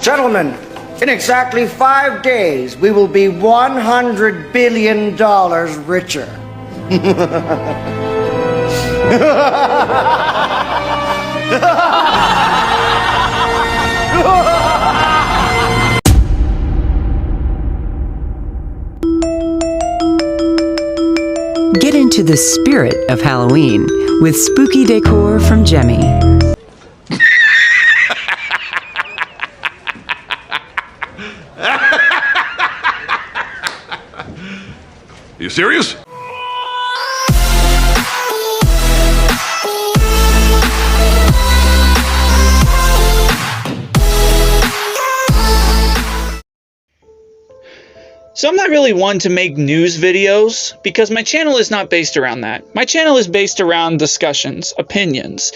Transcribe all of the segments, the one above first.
Gentlemen, in exactly 5 days, we will be $100 billion richer. Get into the spirit of Halloween with spooky decor from Gemmy. You serious? So I'm not really one to make news videos because my channel is not based around that. My channel is based around discussions, opinions,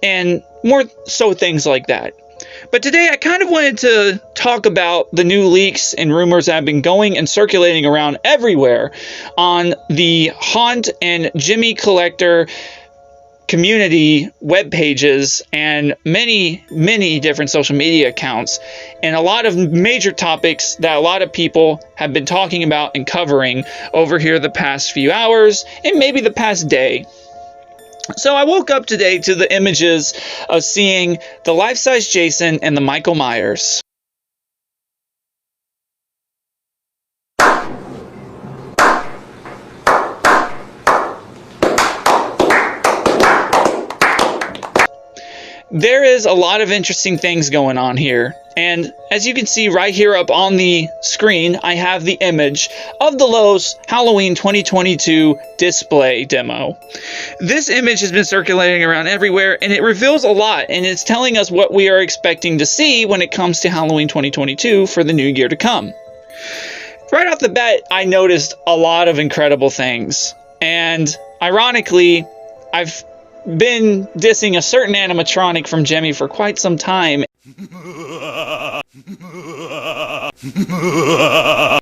and more so things like that. But today I kind of wanted to talk about the new leaks and rumors that have been going and circulating around everywhere on the Haunt and Gemmy Collector community web pages and many different social media accounts, and a lot of major topics that a lot of people have been talking about and covering over here the past few hours and maybe the past day. So I woke up today to the images of seeing the life-size Jason and the Michael Myers. There is a lot of interesting things going on here, and as you can see right here up on the screen, I have the image of the Lowe's Halloween 2022 display demo. This image has been circulating around everywhere, and it reveals a lot, and it's telling us what we are expecting to see when it comes to Halloween 2022 for the new year to come. Right off the bat, I noticed a lot of incredible things, and ironically, I've been dissing a certain animatronic from Gemmy for quite some time.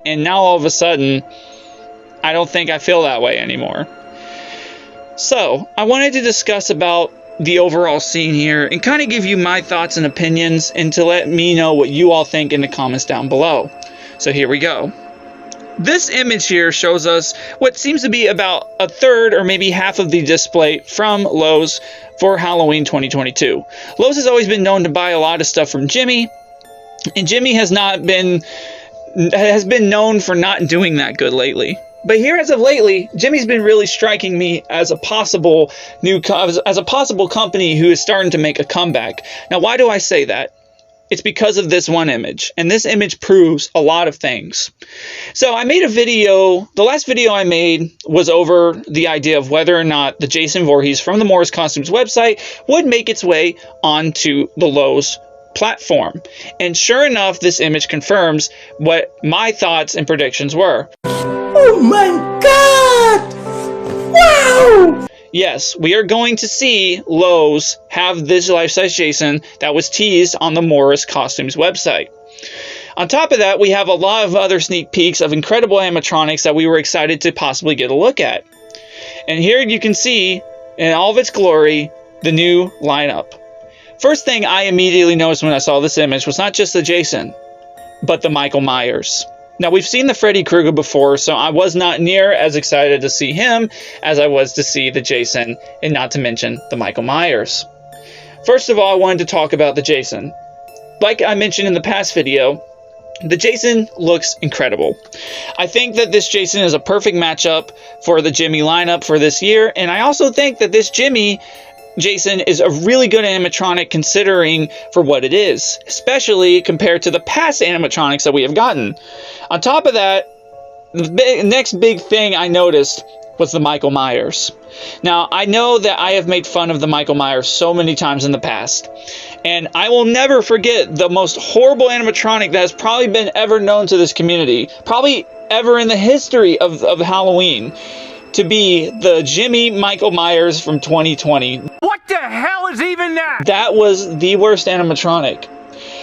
And now all of a sudden, I don't think I feel that way anymore. So, I wanted to discuss about the overall scene here and kind of give you my thoughts and opinions and to let me know what you all think in the comments down below. So here we go. This image here shows us what seems to be about a third or maybe half of the display from Lowe's for Halloween 2022. Lowe's has always been known to buy a lot of stuff from Gemmy, and Gemmy has been known for not doing that good lately. But here, as of lately, Gemmy's been really striking me as a possible company who is starting to make a comeback. Now, why do I say that? It's because of this one image, and this image proves a lot of things. So I made a video, the last video I made was over the idea of whether or not the Jason Voorhees from the Morris Costumes website would make its way onto the Lowe's platform. And sure enough, this image confirms what my thoughts and predictions were. Oh my God! Wow! Yes, we are going to see Lowe's have this life-size Jason that was teased on the Morris Costumes website. On top of that, we have a lot of other sneak peeks of incredible animatronics that we were excited to possibly get a look at. And here you can see, in all of its glory, the new lineup. First thing I immediately noticed when I saw this image was not just the Jason, but the Michael Myers. Now, we've seen the Freddy Krueger before, so I was not near as excited to see him as I was to see the Jason, and not to mention the Michael Myers. First of all, I wanted to talk about the Jason. Like I mentioned in the past video, the Jason looks incredible. I think that this Jason is a perfect matchup for the Gemmy lineup for this year, and I also think that this Jason is a really good animatronic considering for what it is, especially compared to the past animatronics that we have gotten. On top of that, the next big thing I noticed was the Michael Myers. Now, I know that I have made fun of the Michael Myers so many times in the past, and I will never forget the most horrible animatronic that has probably been ever known to this community, probably ever in the history of Halloween, to be the Gemmy Michael Myers from 2020. What the hell is even that? That was the worst animatronic.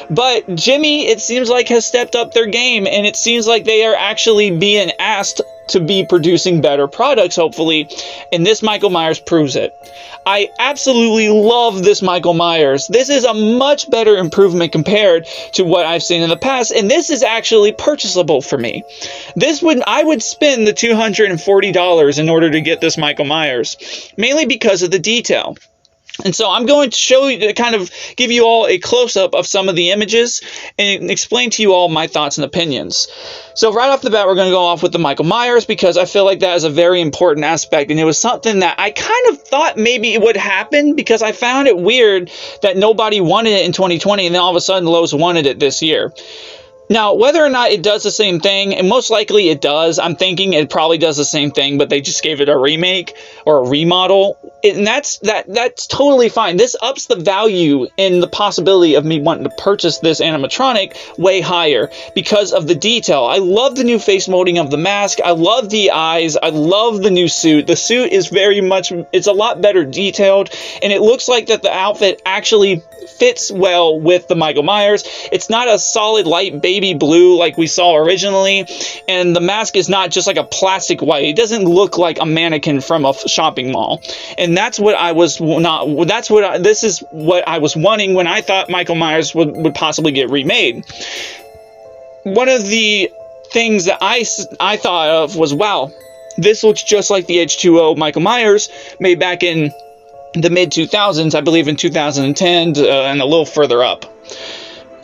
But Gemmy, it seems like, has stepped up their game, and it seems like they are actually being asked to be producing better products, hopefully, and this Michael Myers proves it. I absolutely love this Michael Myers. This is a much better improvement compared to what I've seen in the past, and this is actually purchasable for me. I would spend the $240 in order to get this Michael Myers, mainly because of the detail. And so I'm going to show you, to kind of give you all a close-up of some of the images and explain to you all my thoughts and opinions. So right off the bat, we're going to go off with the Michael Myers because I feel like that is a very important aspect. And it was something that I kind of thought maybe it would happen because I found it weird that nobody wanted it in 2020 and then all of a sudden Lowe's wanted it this year. Now, whether or not it does the same thing, and most likely it does, I'm thinking it probably does the same thing, but they just gave it a remake or a remodel, and that's totally fine. This ups the value and the possibility of me wanting to purchase this animatronic way higher because of the detail. I love the new face molding of the mask. I love the eyes. I love the new suit. The suit is it's a lot better detailed, and it looks like that the outfit actually fits well with the Michael Myers. It's not a solid light baby blue like we saw originally, and the mask is not just like a plastic white. It doesn't look like a mannequin from a shopping mall, and that's what I was not. This is what I was wanting when I thought Michael Myers would possibly get remade. One of the things that I thought of was, wow, this looks just like the H2O Michael Myers made back in the mid-2000s, I believe in 2010 and a little further up.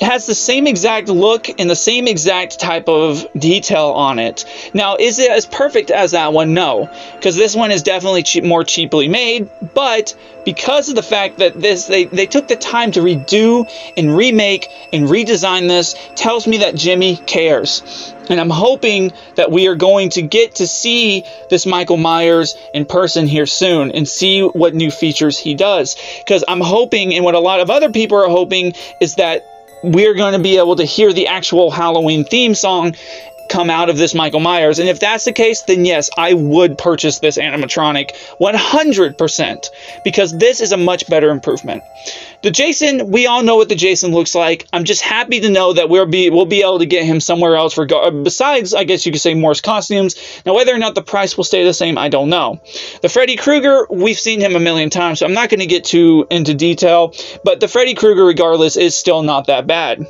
It has the same exact look and the same exact type of detail on it. Now, is it as perfect as that one? No, because this one is definitely more cheaply made, but because of the fact that they took the time to redo and remake and redesign this, tells me that Gemmy cares. And I'm hoping that we are going to get to see this Michael Myers in person here soon and see what new features he does. Because I'm hoping, and what a lot of other people are hoping, is that we're going to be able to hear the actual Halloween theme song come out of this Michael Myers. And if that's the case, then yes, I would purchase this animatronic 100% because this is a much better improvement. The Jason, we all know what the Jason looks like. I'm just happy to know that we'll be able to get him somewhere else besides, I guess you could say, Morse Costumes. Now, whether or not the price will stay the same, I don't know. The Freddy Krueger, we've seen him a million times, so I'm not going to get too into detail, but the Freddy Krueger, regardless, is still not that bad.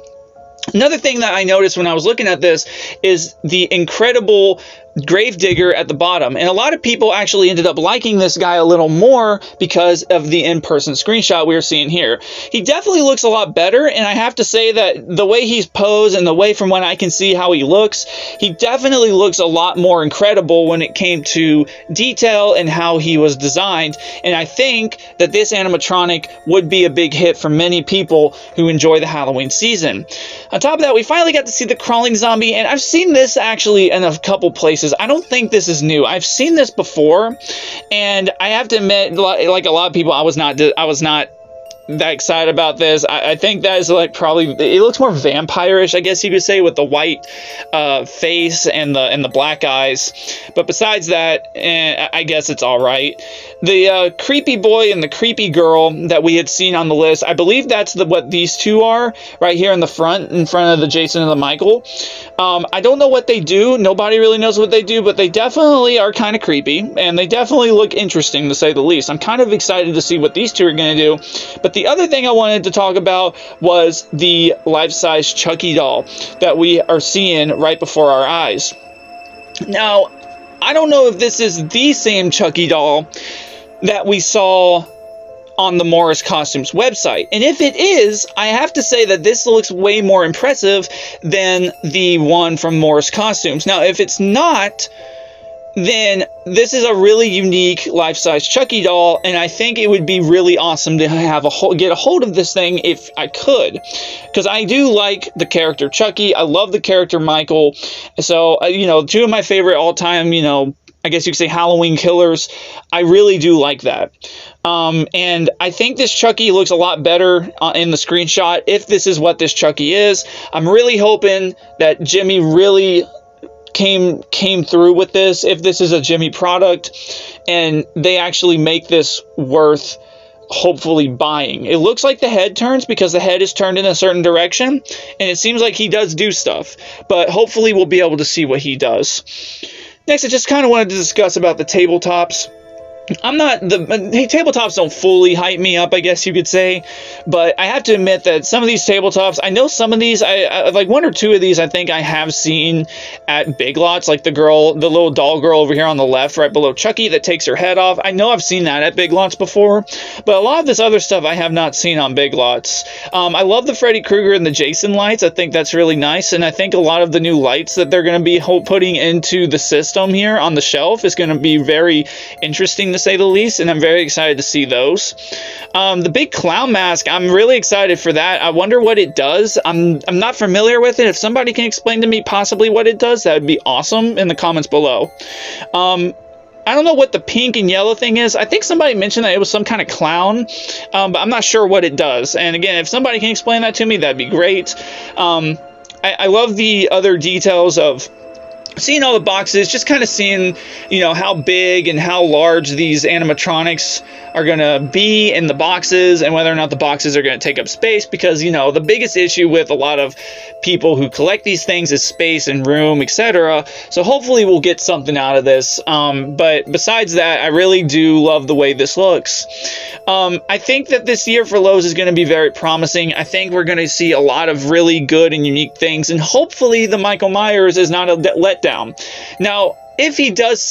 Another thing that I noticed when I was looking at this is the incredible Gravedigger at the bottom. And a lot of people actually ended up liking this guy a little more because of the in-person screenshot we are seeing here. He definitely looks a lot better, and I have to say that the way he's posed and the way from when I can see how he looks, he definitely looks a lot more incredible when it came to detail and how he was designed. And I think that this animatronic would be a big hit for many people who enjoy the Halloween season. On top of that, we finally got to see the crawling zombie, and I've seen this actually in a couple places. I don't think this is new. I've seen this before, and I have to admit, like a lot of people, I was not that excited about this. I think that is like probably, it looks more vampire-ish, I guess you could say, with the white face and the black eyes. But besides that, I guess it's all right. The creepy boy and the creepy girl that we had seen on the list, I believe that's what these two are right here in front of the Jason and the Michael. I don't know what they do. Nobody really knows what they do, but they definitely are kind of creepy, and they definitely look interesting, to say the least. I'm kind of excited to see what these two are going to do. But the other thing I wanted to talk about was the life-size Chucky doll that we are seeing right before our eyes. Now, I don't know if this is the same Chucky doll that we saw on the Morris Costumes website. And if it is, I have to say that this looks way more impressive than the one from Morris Costumes. Now, if it's not, then this is a really unique life-size Chucky doll, and I think it would be really awesome to have get a hold of this thing if I could, because I do like the character Chucky. I love the character Michael. So, two of my favorite all-time, I guess you could say Halloween killers. I really do like that. And I think this Chucky looks a lot better in the screenshot, if this is what this Chucky is. I'm really hoping that Gemmy really came through with this, if this is a Gemmy product, and they actually make this worth hopefully buying. It looks like the head turns because the head is turned in a certain direction, and it seems like he does do stuff, but hopefully we'll be able to see what he does. Next, I just kind of wanted to discuss about the tabletops. Tabletops don't fully hype me up, I guess you could say, but I have to admit that some of these tabletops, I know some of these, I like one or two of these I think I have seen at Big Lots, like the little doll girl over here on the left, right below Chucky, that takes her head off. I know I've seen that at Big Lots before, but a lot of this other stuff I have not seen on Big Lots. I love the Freddy Krueger and the Jason lights. I think that's really nice, and I think a lot of the new lights that they're going to be putting into the system here on the shelf is going to be very interesting, to say the least, and I'm very excited to see those. The big clown mask, I'm really excited for that. I wonder what it does. I'm not familiar with it. If somebody can explain to me possibly what it does, that would be awesome in the comments below. I don't know what the pink and yellow thing is. I think somebody mentioned that it was some kind of clown, but I'm not sure what it does. And again, if somebody can explain that to me, that'd be great. I love the other details of seeing all the boxes, just kind of seeing, how big and how large these animatronics are going to be in the boxes, and whether or not the boxes are going to take up space, because, the biggest issue with a lot of people who collect these things is space and room, etc. So hopefully we'll get something out of this. But besides that, I really do love the way this looks. I think that this year for Lowe's is going to be very promising. I think we're going to see a lot of really good and unique things, and hopefully the Michael Myers is not a letdown. Now, if he does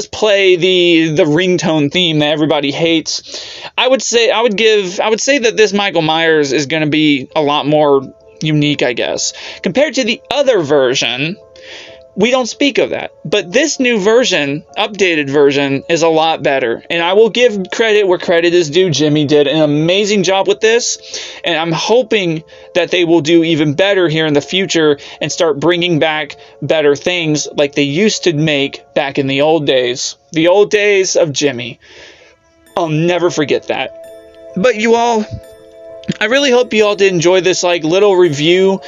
play the ringtone theme that everybody hates, I would say that this Michael Myers is going to be a lot more unique, I guess, compared to the other version. We don't speak of that, but this new version, updated version, is a lot better, and I will give credit where credit is due. Gemmy did an amazing job with this, and I'm hoping that they will do even better here in the future and start bringing back better things like they used to make back in the old days of Gemmy. I'll never forget that. But you all, I really hope you all did enjoy this little review.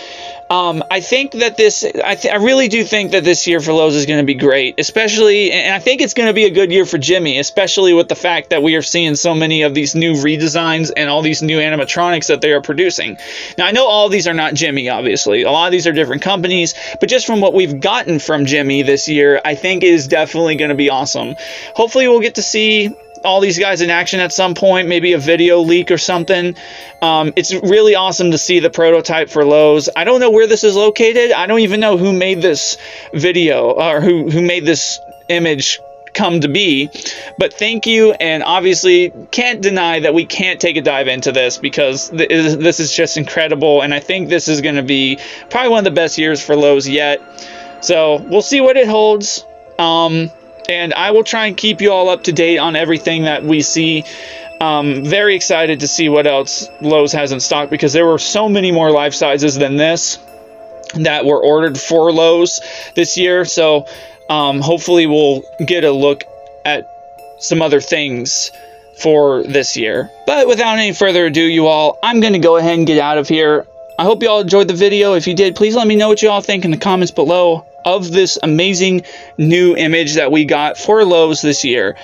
I think that I really do think that this year for Lowe's is going to be great, especially, and I think it's going to be a good year for Gemmy, especially with the fact that we are seeing so many of these new redesigns and all these new animatronics that they are producing. Now, I know all of these are not Gemmy, obviously. A lot of these are different companies, but just from what we've gotten from Gemmy this year, I think it is definitely going to be awesome. Hopefully, we'll get to see all these guys in action at some point, maybe a video leak or something. It's really awesome to see the prototype for Lowe's. I don't know where this is located. I don't even know who made this video or who made this image come to be, but thank you, and obviously can't deny that we can't take a dive into this, because this is just incredible, and I think this is going to be probably one of the best years for Lowe's yet. So we'll see what it holds. And I will try and keep you all up to date on everything that we see. Very excited to see what else Lowe's has in stock, because there were so many more life sizes than this that were ordered for Lowe's this year. So hopefully we'll get a look at some other things for this year. But without any further ado, you all, I'm going to go ahead and get out of here. I hope you all enjoyed the video. If you did, please let me know what you all think in the comments below of this amazing new image that we got for Lowe's this year.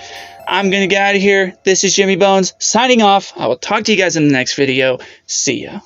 I'm going to get out of here. This is Jimmy Bones signing off. I will talk to you guys in the next video. See ya.